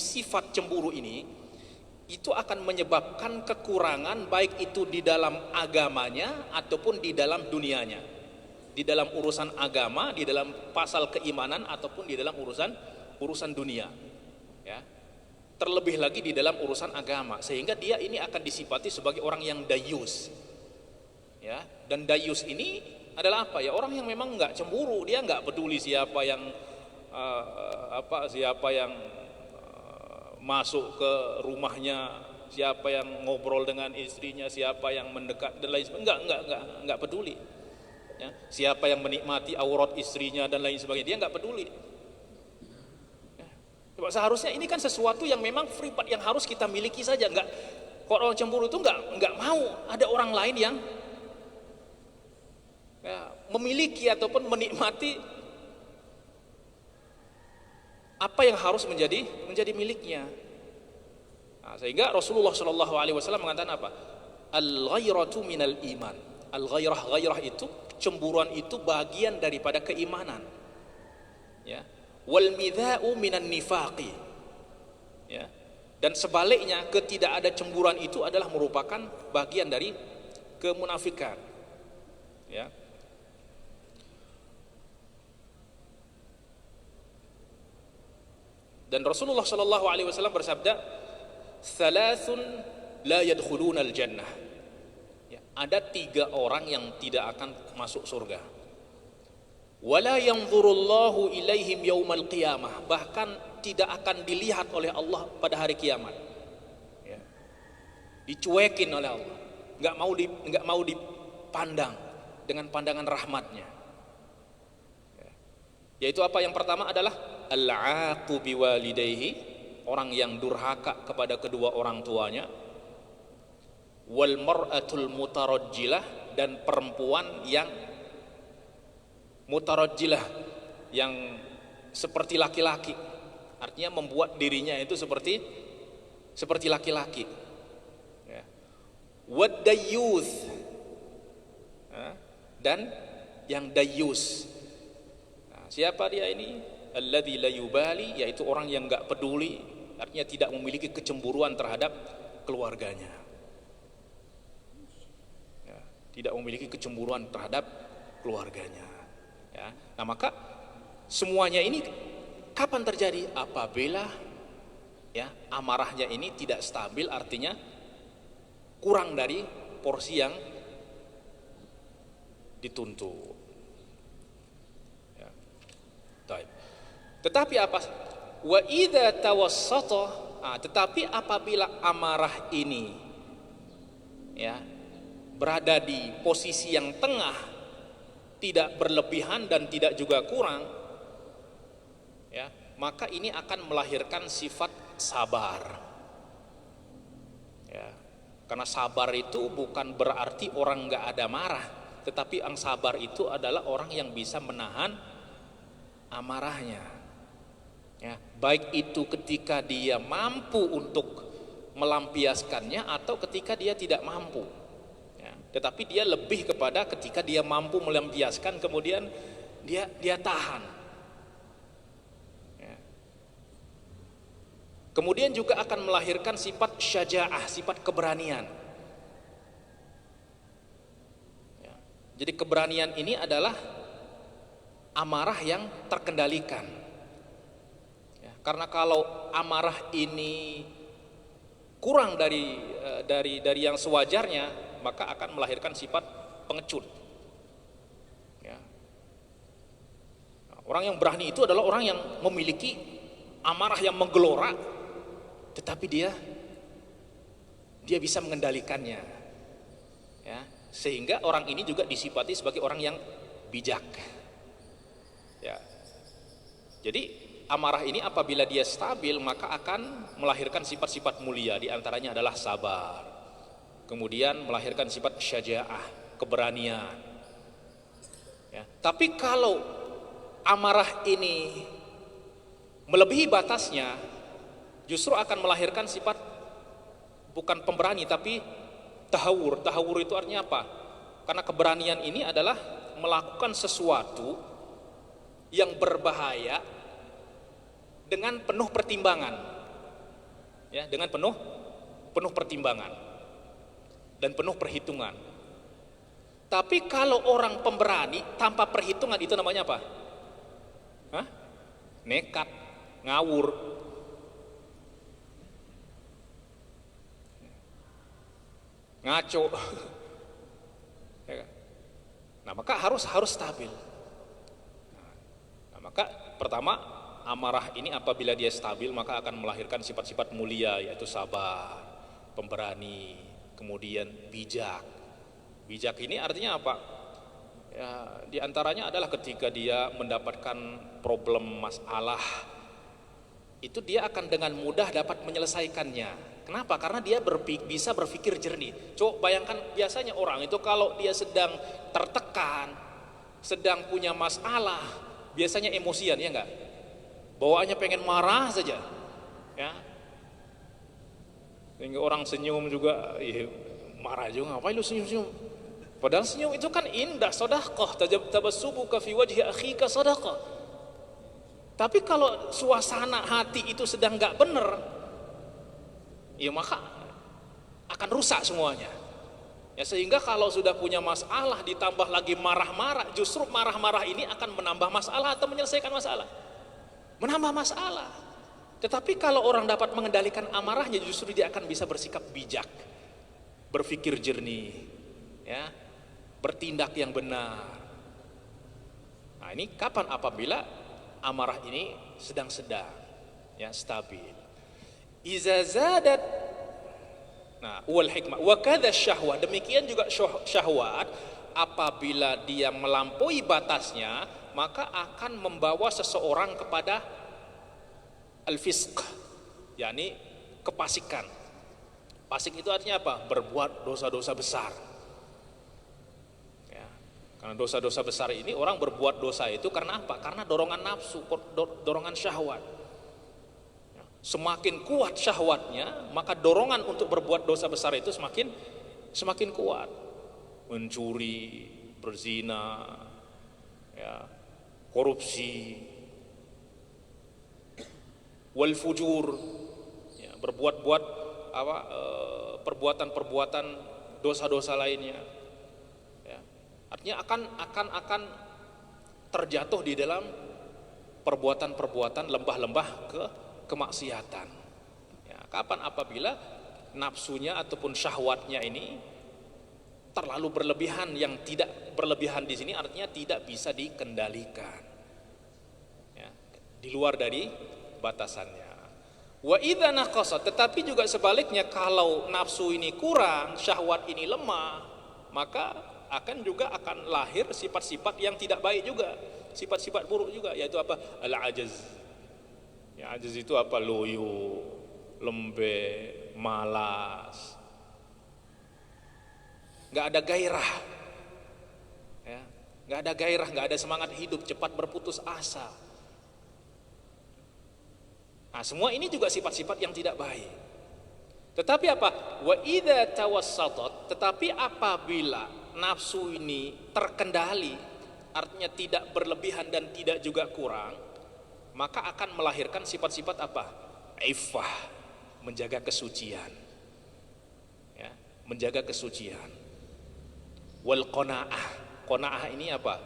sifat cemburu ini, itu akan menyebabkan kekurangan baik itu di dalam agamanya ataupun di dalam dunianya. Di dalam urusan agama, di dalam pasal keimanan, ataupun di dalam urusan dunia, ya. Terlebih lagi di dalam urusan agama, sehingga dia ini akan disifati sebagai orang yang dayus, ya. Dan dayus ini adalah apa? Ya, orang yang memang nggak cemburu, dia nggak peduli siapa yang masuk ke rumahnya, siapa yang ngobrol dengan istrinya, siapa yang mendekat dan lain sebagainya, nggak peduli. Ya, siapa yang menikmati aurat istrinya dan lain sebagainya, dia nggak peduli. Ya, seharusnya ini kan sesuatu yang memang privat, yang harus kita miliki saja. Nggak, kalau orang cemburu itu nggak mau ada orang lain yang, ya, memiliki ataupun menikmati apa yang harus menjadi miliknya. Nah, sehingga Rasulullah SAW mengatakan apa? Al-ghairatu minal iman. Al-ghairah itu, cemburuan itu bagian daripada keimanan, ya. Wal midha'u minan nifaqi, ya. Dan sebaliknya, ketidak ada cemburuan itu adalah merupakan bagian dari kemunafikan, ya. Dan Rasulullah SAW bersabda, "Thalathun la yadkhulunal jannah." Ada 3 orang yang tidak akan masuk surga. Wala yanzurullahu ilaihim yaumal qiyamah, bahkan tidak akan dilihat oleh Allah pada hari kiamat. Ya. dicuekin oleh Allah, nggak mau dipandang dengan pandangan rahmatnya. Yaitu apa? Yang pertama adalah al-aqu biwalidayhi, orang yang durhaka kepada kedua orang tuanya, wal mar'atul mutarajjilah, dan perempuan yang mutarajjilah, yang seperti laki-laki, artinya membuat dirinya itu seperti laki-laki. Ya. Wad dayyuth, dan yang dayyus. Nah, siapa dia ini? Alladzi la yubali, yaitu orang yang enggak peduli, artinya tidak memiliki kecemburuan terhadap keluarganya. Ya, tidak memiliki kecemburuan terhadap keluarganya. Ya. Nah, maka semuanya ini kapan terjadi? Apabila ya amarahnya ini tidak stabil, artinya kurang dari porsi yang dituntut. Ya. Tetapi apa? Wa idza tawassata, tetapi apabila amarah ini ya berada di posisi yang tengah, tidak berlebihan dan tidak juga kurang, ya, maka ini akan melahirkan sifat sabar. Ya, karena sabar itu bukan berarti orang nggak ada marah, tetapi yang sabar itu adalah orang yang bisa menahan amarahnya. Ya, baik itu ketika dia mampu untuk melampiaskannya atau ketika dia tidak mampu. Ya, tetapi dia lebih kepada ketika dia mampu melampiaskan, kemudian dia tahan. Ya. Kemudian juga akan melahirkan sifat syaja'ah, sifat keberanian. Ya. Jadi keberanian ini adalah amarah yang terkendalikan. Karena kalau amarah ini kurang dari yang sewajarnya, maka akan melahirkan sifat pengecut. Ya. Orang yang berani itu adalah orang yang memiliki amarah yang menggelora, tetapi dia bisa mengendalikannya. Ya. Sehingga orang ini juga disifati sebagai orang yang bijak. Ya. Jadi amarah ini apabila dia stabil, maka akan melahirkan sifat-sifat mulia, di antaranya adalah sabar. Kemudian melahirkan sifat syaja'ah, keberanian. Ya. Tapi kalau amarah ini melebihi batasnya, justru akan melahirkan sifat bukan pemberani tapi tahawur. Tahawur itu artinya apa? Karena keberanian ini adalah melakukan sesuatu yang berbahaya dengan penuh pertimbangan, ya, dengan penuh pertimbangan dan penuh perhitungan. Tapi kalau orang pemberani tanpa perhitungan, itu namanya apa? Hah? Nekat, ngawur. Ngaco. Nah, maka harus stabil. Nah, maka pertama, amarah ini apabila dia stabil maka akan melahirkan sifat-sifat mulia, yaitu sabar, pemberani, kemudian bijak. Bijak ini artinya apa? Ya, di antaranya adalah ketika dia mendapatkan problem masalah, itu dia akan dengan mudah dapat menyelesaikannya. Kenapa? Karena dia bisa berpikir jernih. Coba bayangkan, biasanya orang itu kalau dia sedang tertekan, sedang punya masalah, biasanya emosian, ya enggak? Bawaannya pengen marah saja, ya. Sehingga orang senyum juga, marah juga. Ngapain lu senyum-senyum? Padahal senyum itu kan indah, sedekah. Tabassubuka fi wajhi akhika sedekah. Tapi kalau suasana hati itu sedang nggak benar, ya maka akan rusak semuanya. Ya, sehingga kalau sudah punya masalah ditambah lagi marah-marah, justru marah-marah ini akan menambah masalah atau menyelesaikan masalah? Menambah masalah. Tetapi kalau orang dapat mengendalikan amarahnya, justru dia akan bisa bersikap bijak, berpikir jernih, ya, bertindak yang benar. Nah, ini kapan? Apabila amarah ini sedang-sedang, ya, stabil. Iza zadat Nah, wal hikmah wa kadza syahwat, demikian juga syahwat apabila dia melampaui batasnya maka akan membawa seseorang kepada al-fisq, yakni kepasikan. Fasik itu artinya apa? Berbuat dosa-dosa besar. Ya. Karena dosa-dosa besar ini orang berbuat dosa itu karena apa? Karena dorongan nafsu, dorongan syahwat. Ya. Semakin kuat syahwatnya, maka dorongan untuk berbuat dosa besar itu semakin kuat. Mencuri, berzina, ya, korupsi, wal fujur, ya, berbuat-buat perbuatan-perbuatan dosa-dosa lainnya, ya. Artinya akan terjatuh di dalam perbuatan-perbuatan lembah-lembah kemaksiatan. Ya, kapan? Apabila nafsunya ataupun syahwatnya ini terlalu berlebihan. Yang tidak berlebihan di sini artinya tidak bisa dikendalikan, ya, di luar dari batasannya. Wa idza naqasa, tetapi juga sebaliknya kalau nafsu ini kurang, syahwat ini lemah, maka akan lahir sifat-sifat yang tidak baik juga, sifat-sifat buruk juga, yaitu apa? Al-ajaz. Ya, ajaz itu apa? Loyo, lembek, malas, nggak ada gairah, ya, nggak ada gairah, nggak ada semangat hidup, cepat berputus asa. Nah, semua ini juga sifat-sifat yang tidak baik. Tetapi apa? Wa idza tawassatat, tetapi apabila nafsu ini terkendali, artinya tidak berlebihan dan tidak juga kurang, maka akan melahirkan sifat-sifat apa? Iffah, menjaga kesucian. Ya, menjaga kesucian. Wal qanaah. Qanaah ini apa?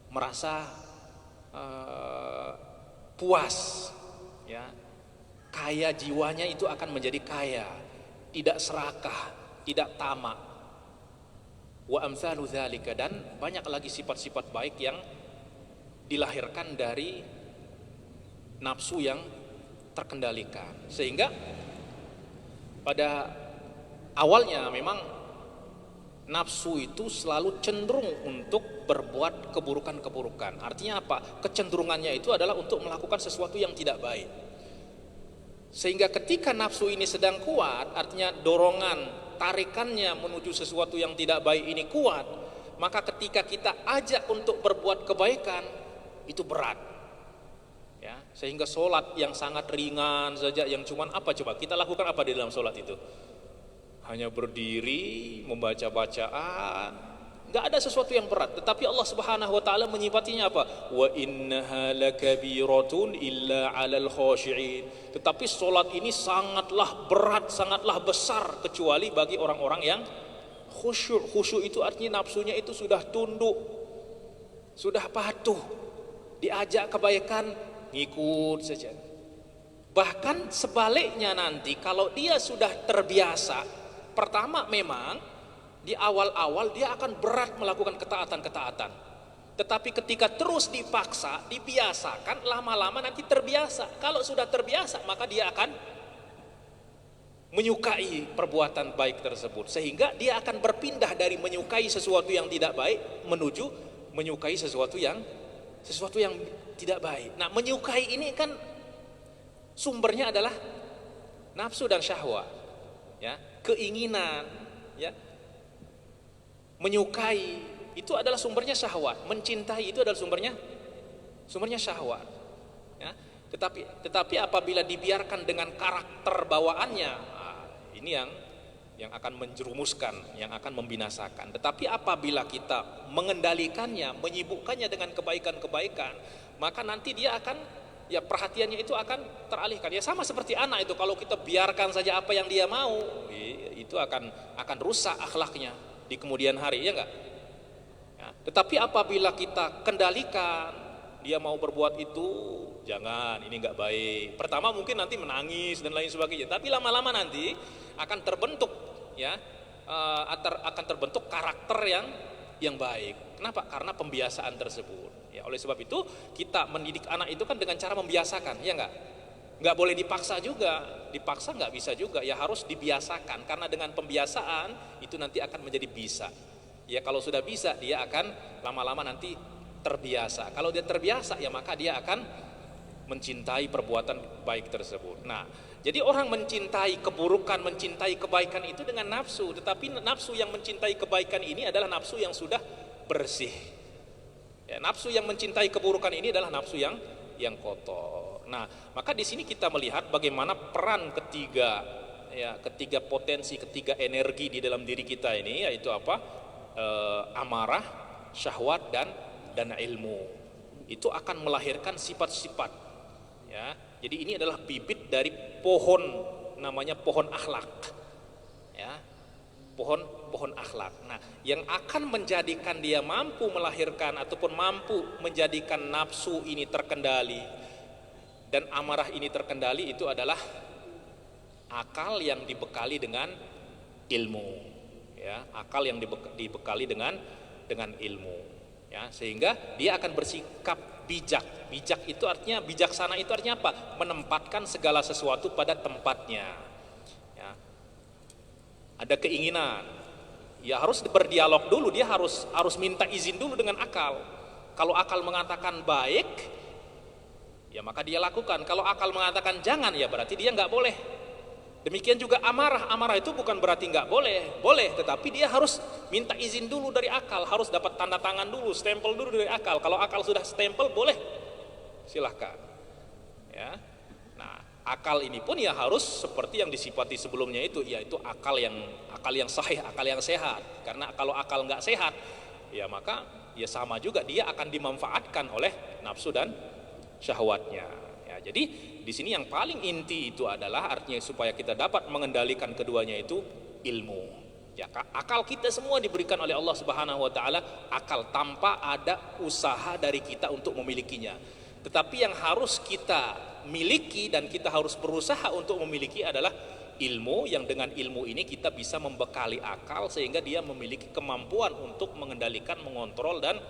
Merasa puas. Ya, kaya jiwanya itu akan menjadi kaya, tidak serakah, tidak tamak. Wa amsalu dzalika, dan banyak lagi sifat-sifat baik yang dilahirkan dari nafsu yang terkendalikan. Sehingga pada awalnya memang nafsu itu selalu cenderung untuk berbuat keburukan-keburukan. Artinya apa? Kecenderungannya itu adalah untuk melakukan sesuatu yang tidak baik. Sehingga ketika nafsu ini sedang kuat, artinya dorongan, tarikannya menuju sesuatu yang tidak baik ini kuat, maka ketika kita ajak untuk berbuat kebaikan, itu berat. Ya, sehingga sholat yang sangat ringan saja, yang cuman apa coba? Kita lakukan apa di dalam sholat itu? Hanya berdiri, membaca bacaan, nggak ada sesuatu yang berat. Tetapi Allah Subhanahu wa taala menyifatinya apa? Wa innaha lakabiratun illa 'alal khashi'in. Tetapi salat ini sangatlah berat, sangatlah besar kecuali bagi orang-orang yang khusyuk. Khusyuk itu artinya nafsunya itu sudah tunduk, sudah patuh. Diajak kebaikan ngikut saja. Bahkan sebaliknya nanti kalau dia sudah terbiasa, pertama memang di awal-awal dia akan berat melakukan ketaatan-ketaatan. Tetapi ketika terus dipaksa, dibiasakan, lama-lama nanti terbiasa. Kalau sudah terbiasa, maka dia akan menyukai perbuatan baik tersebut. Sehingga dia akan berpindah dari menyukai sesuatu yang tidak baik menuju menyukai sesuatu yang tidak baik. Nah, menyukai ini kan sumbernya adalah nafsu dan syahwat, ya, keinginan, ya. Menyukai itu adalah sumbernya syahwat, mencintai itu adalah sumbernya syahwat, ya. Tetapi apabila dibiarkan dengan karakter bawaannya, ini yang akan menjerumuskan, yang akan membinasakan. Tetapi apabila kita mengendalikannya, menyibukkannya dengan kebaikan-kebaikan, maka nanti dia akan, ya, perhatiannya itu akan teralihkan. Ya sama seperti anak itu, kalau kita biarkan saja apa yang dia mau, itu akan rusak akhlaknya di kemudian hari, ya enggak? Ya, tetapi apabila kita kendalikan, dia mau berbuat itu, jangan, ini enggak baik. Pertama mungkin nanti menangis dan lain sebagainya, tapi lama-lama nanti akan terbentuk, ya, akan terbentuk karakter yang baik. Kenapa? Karena pembiasaan tersebut. Ya, oleh sebab itu kita mendidik anak itu kan dengan cara membiasakan, ya enggak? Nggak boleh dipaksa juga, dipaksa nggak bisa juga, ya harus dibiasakan, karena dengan pembiasaan itu nanti akan menjadi bisa. Ya kalau sudah bisa dia akan lama-lama nanti terbiasa. Kalau dia terbiasa ya maka dia akan mencintai perbuatan baik tersebut. Nah, jadi orang mencintai keburukan, mencintai kebaikan itu dengan nafsu, tetapi nafsu yang mencintai kebaikan ini adalah nafsu yang sudah bersih. Ya, nafsu yang mencintai keburukan ini adalah nafsu yang kotor. Nah, maka di sini kita melihat bagaimana peran ketiga, ya, ketiga potensi, ketiga energi di dalam diri kita ini, yaitu apa? Amarah, syahwat dan ilmu. Itu akan melahirkan sifat-sifat. Ya, jadi ini adalah bibit dari pohon, namanya pohon akhlak. Ya, pohon akhlak. Nah, yang akan menjadikan dia mampu melahirkan ataupun mampu menjadikan nafsu ini terkendali dan amarah ini terkendali itu adalah akal yang dibekali dengan ilmu. Ya, akal yang dibekali dengan ilmu. Ya, sehingga dia akan bersikap bijak. Bijak itu artinya, bijaksana itu artinya apa? Menempatkan segala sesuatu pada tempatnya. Ya. Ada keinginan, ya harus berdialog dulu, dia harus minta izin dulu dengan akal. Kalau akal mengatakan baik, ya maka dia lakukan. Kalau akal mengatakan jangan, ya berarti dia nggak boleh. Demikian juga amarah. Amarah itu bukan berarti nggak boleh, boleh, tetapi dia harus minta izin dulu dari akal, harus dapat tanda tangan dulu, stempel dulu dari akal. Kalau akal sudah stempel, boleh, silahkan. Ya, nah akal ini pun ya harus seperti yang disifati sebelumnya itu, yaitu akal yang sahih, akal yang sehat. Karena kalau akal nggak sehat, ya maka ya sama juga dia akan dimanfaatkan oleh nafsu dan syahwatnya. Ya, jadi di sini yang paling inti itu adalah artinya supaya kita dapat mengendalikan keduanya itu ilmu. Ya, akal kita semua diberikan oleh Allah Subhanahu wa taala, akal tanpa ada usaha dari kita untuk memilikinya. Tetapi yang harus kita miliki dan kita harus berusaha untuk memiliki adalah ilmu, yang dengan ilmu ini kita bisa membekali akal sehingga dia memiliki kemampuan untuk mengendalikan, mengontrol dan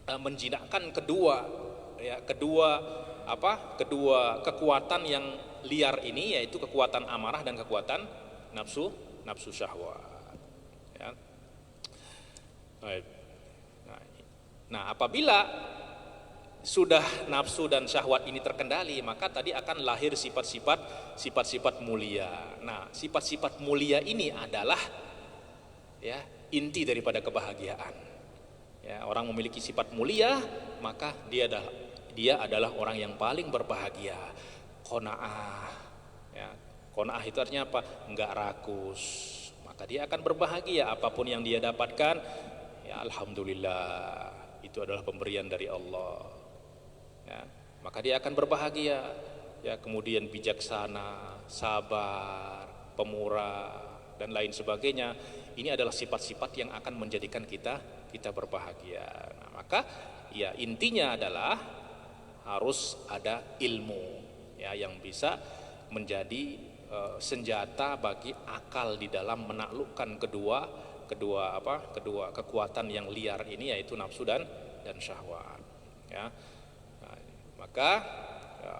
menjinakkan kedua kekuatan yang liar ini, yaitu kekuatan amarah dan kekuatan nafsu syahwat. Ya. Nah, apabila sudah nafsu dan syahwat ini terkendali, maka tadi akan lahir sifat-sifat mulia. Nah, sifat-sifat mulia ini adalah ya inti daripada kebahagiaan. Ya, orang memiliki sifat mulia, maka dia adalah orang yang paling berbahagia. Qanaah. Ya, qanaah itu artinya apa? Enggak rakus. Maka dia akan berbahagia apapun yang dia dapatkan. Ya, alhamdulillah, itu adalah pemberian dari Allah. Ya, maka dia akan berbahagia. Ya, kemudian bijaksana, sabar, pemurah dan lain sebagainya. Ini adalah sifat-sifat yang akan menjadikan kita berbahagia. Nah, maka ya intinya adalah harus ada ilmu, ya, yang bisa menjadi senjata bagi akal di dalam menaklukkan kedua kekuatan yang liar ini, yaitu nafsu dan syahwat. Ya. Nah, maka ya,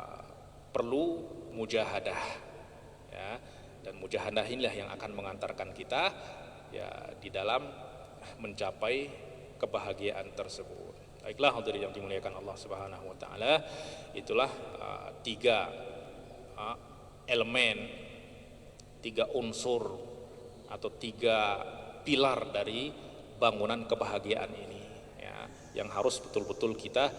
perlu mujahadah, ya, dan mujahadah inilah yang akan mengantarkan kita ya di dalam mencapai kebahagiaan tersebut. Baiklah, hadirin yang dimuliakan Allah Subhanahu wa taala, itulah tiga elemen, tiga unsur atau tiga pilar dari bangunan kebahagiaan ini, ya, yang harus betul-betul kita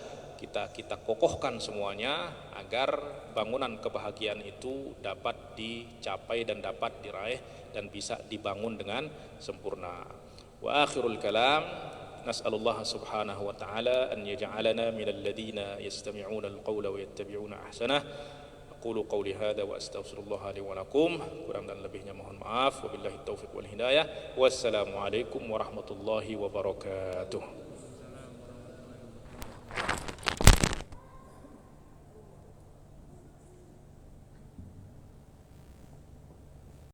kokohkan semuanya agar bangunan kebahagiaan itu dapat dicapai dan dapat diraih dan bisa dibangun dengan sempurna. Wa akhirul kalam, nas'alullah subhanahu wa ta'ala an yaj'alana minal ladhina yastami'una al-qawla wa yattabi'una ahsanah. Aqulu qawli hadha wa astaghfirullah li wa lakum. Kurang dan lebihnya mohon maaf. Wabillahi taufiq wal hidayah. Wassalamualaikum warahmatullahi wabarakatuh.